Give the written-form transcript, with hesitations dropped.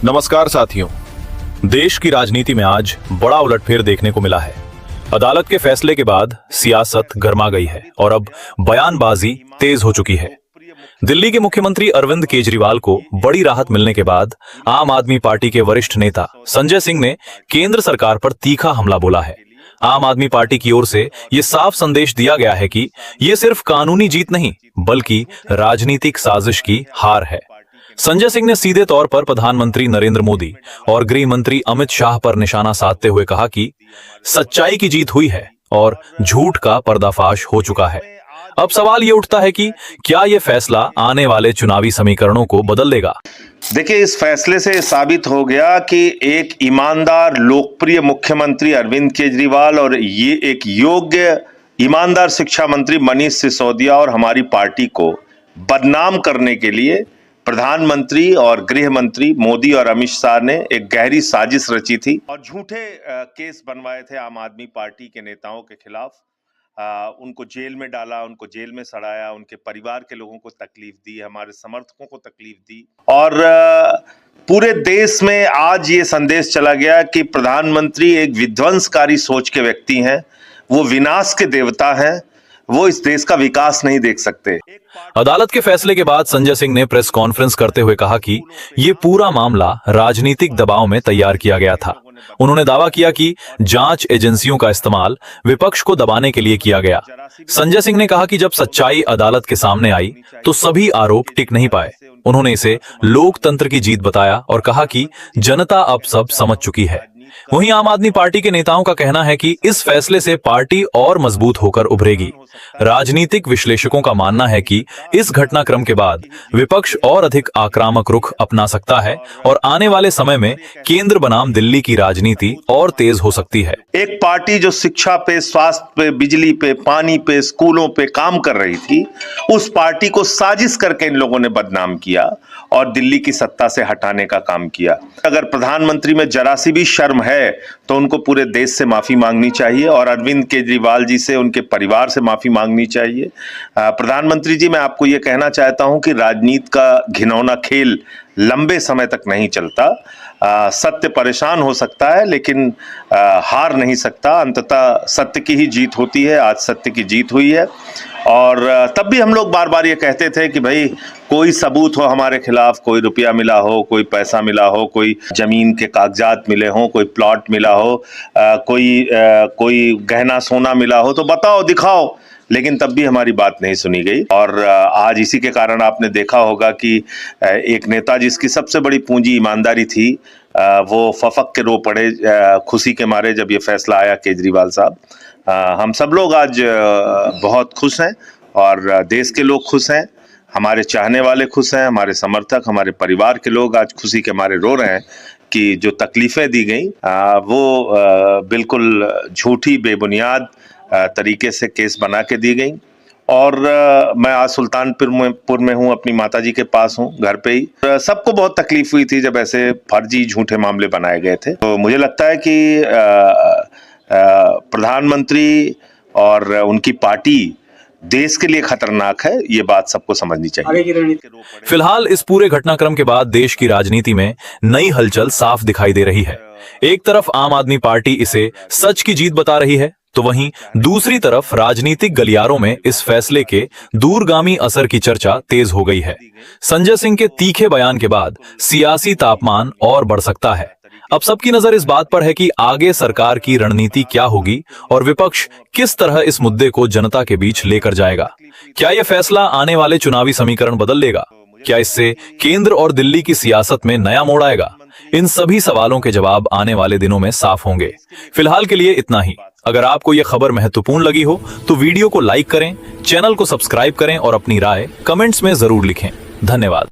नमस्कार साथियों, देश की राजनीति में आज बड़ा उलटफेर देखने को मिला है। अदालत के फैसले के बाद सियासत गर्मा गई है और अब बयानबाजी तेज हो चुकी है। दिल्ली के मुख्यमंत्री अरविंद केजरीवाल को बड़ी राहत मिलने के बाद आम आदमी पार्टी के वरिष्ठ नेता संजय सिंह ने केंद्र सरकार पर तीखा हमला बोला है। आम आदमी पार्टी की ओर से ये साफ संदेश दिया गया है कि ये सिर्फ कानूनी जीत नहीं बल्कि राजनीतिक साजिश की हार है। संजय सिंह ने सीधे तौर पर प्रधानमंत्री नरेंद्र मोदी और गृह मंत्री अमित शाह पर निशाना साधते हुए कहा कि सच्चाई की जीत हुई है और झूठ का पर्दाफाश हो चुका है। अब सवाल ये उठता है कि क्या ये फैसला आने वाले चुनावी समीकरणों को बदल देगा? देखिए, इस फैसले से साबित हो गया कि एक ईमानदार लोकप्रिय मुख्यमंत्री अरविंद केजरीवाल और ये एक योग्य ईमानदार शिक्षा मंत्री मनीष सिसोदिया और हमारी पार्टी को बदनाम करने के लिए प्रधानमंत्री और गृह मंत्री मोदी और अमित शाह ने एक गहरी साजिश रची थी और झूठे केस बनवाए थे आम आदमी पार्टी के नेताओं के खिलाफ। उनको जेल में डाला, उनको जेल में सड़ाया, उनके परिवार के लोगों को तकलीफ दी, हमारे समर्थकों को तकलीफ दी और पूरे देश में आज ये संदेश चला गया कि प्रधानमंत्री एक विध्वंसकारी सोच के व्यक्ति हैं, वो विनाश के देवता हैं, वो इस देश का विकास नहीं देख सकते। अदालत के फैसले के बाद संजय सिंह ने प्रेस कॉन्फ्रेंस करते हुए कहा कि ये पूरा मामला राजनीतिक दबाव में तैयार किया गया था। उन्होंने दावा किया कि जांच एजेंसियों का इस्तेमाल विपक्ष को दबाने के लिए किया गया। संजय सिंह ने कहा कि जब सच्चाई अदालत के सामने आई तो सभी आरोप टिक नहीं पाए। उन्होंने इसे लोकतंत्र की जीत बताया और कहा कि जनता अब सब समझ चुकी है। वहीं आम आदमी पार्टी के नेताओं का कहना है कि इस फैसले से पार्टी और मजबूत होकर उभरेगी। राजनीतिक विश्लेषकों का मानना है कि इस घटनाक्रम के बाद विपक्ष और अधिक आक्रामक रुख अपना सकता है और आने वाले समय में केंद्र बनाम दिल्ली की राजनीति और तेज हो सकती है। एक पार्टी जो शिक्षा पे, स्वास्थ्य पे, बिजली पे, पानी पे, स्कूलों पे काम कर रही थी, उस पार्टी को साजिश करके इन लोगों ने बदनाम किया और दिल्ली की सत्ता से हटाने का काम किया। अगर प्रधानमंत्री में जरा सी भी शर्म है तो उनको पूरे देश से माफी मांगनी चाहिए और अरविंद केजरीवाल जी से, उनके परिवार से माफी मांगनी चाहिए। प्रधानमंत्री जी, मैं आपको ये कहना चाहता हूं कि राजनीति का घिनौना खेल लंबे समय तक नहीं चलता। सत्य परेशान हो सकता है लेकिन हार नहीं सकता। अंततः सत्य की ही जीत होती है। आज सत्य की जीत हुई है और तब भी हम लोग बार बार ये कहते थे कि भाई कोई सबूत हो हमारे खिलाफ, कोई रुपया मिला हो, कोई पैसा मिला हो, कोई जमीन के कागजात मिले हो, कोई प्लॉट मिला हो, कोई गहना सोना मिला हो तो बताओ, दिखाओ। लेकिन तब भी हमारी बात नहीं सुनी गई और आज इसी के कारण आपने देखा होगा कि एक नेता जिसकी सबसे बड़ी पूंजी ईमानदारी थी, वो फफक के रो पड़े खुशी के मारे जब ये फैसला आया केजरीवाल साहब। हम सब लोग आज बहुत खुश हैं और देश के लोग खुश हैं, हमारे चाहने वाले खुश हैं, हमारे समर्थक, हमारे परिवार के लोग आज खुशी के मारे रो रहे हैं कि जो तकलीफें दी गई वो बिल्कुल झूठी, बेबुनियाद तरीके से केस बना के दी गई। और मैं आज सुल्तानपुर में हूँ, अपनी माताजी के पास हूँ, घर पे ही। सबको बहुत तकलीफ हुई थी जब ऐसे फर्जी झूठे मामले बनाए गए थे। तो मुझे लगता है कि प्रधानमंत्री और उनकी पार्टी देश के लिए खतरनाक है, ये बात सबको समझनी चाहिए। फिलहाल इस पूरे घटनाक्रम के बाद देश की राजनीति में नई हलचल साफ दिखाई दे रही है। एक तरफ आम आदमी पार्टी इसे सच की जीत बता रही है तो वहीं दूसरी तरफ राजनीतिक गलियारों में इस फैसले के दूरगामी असर की चर्चा तेज हो गई है। संजय सिंह के तीखे बयान के बाद सियासी तापमान और बढ़ सकता है। अब सबकी नजर इस बात पर है कि आगे सरकार की रणनीति क्या होगी और विपक्ष किस तरह इस मुद्दे को जनता के बीच लेकर जाएगा। क्या यह फैसला आने वाले चुनावी समीकरण बदल देगा? क्या इससे केंद्र और दिल्ली की सियासत में नया मोड़ आएगा? इन सभी सवालों के जवाब आने वाले दिनों में साफ होंगे। फिलहाल के लिए इतना ही। अगर आपको यह खबर महत्वपूर्ण लगी हो तो वीडियो को लाइक करें, चैनल को सब्सक्राइब करें और अपनी राय कमेंट्स में जरूर लिखें। धन्यवाद।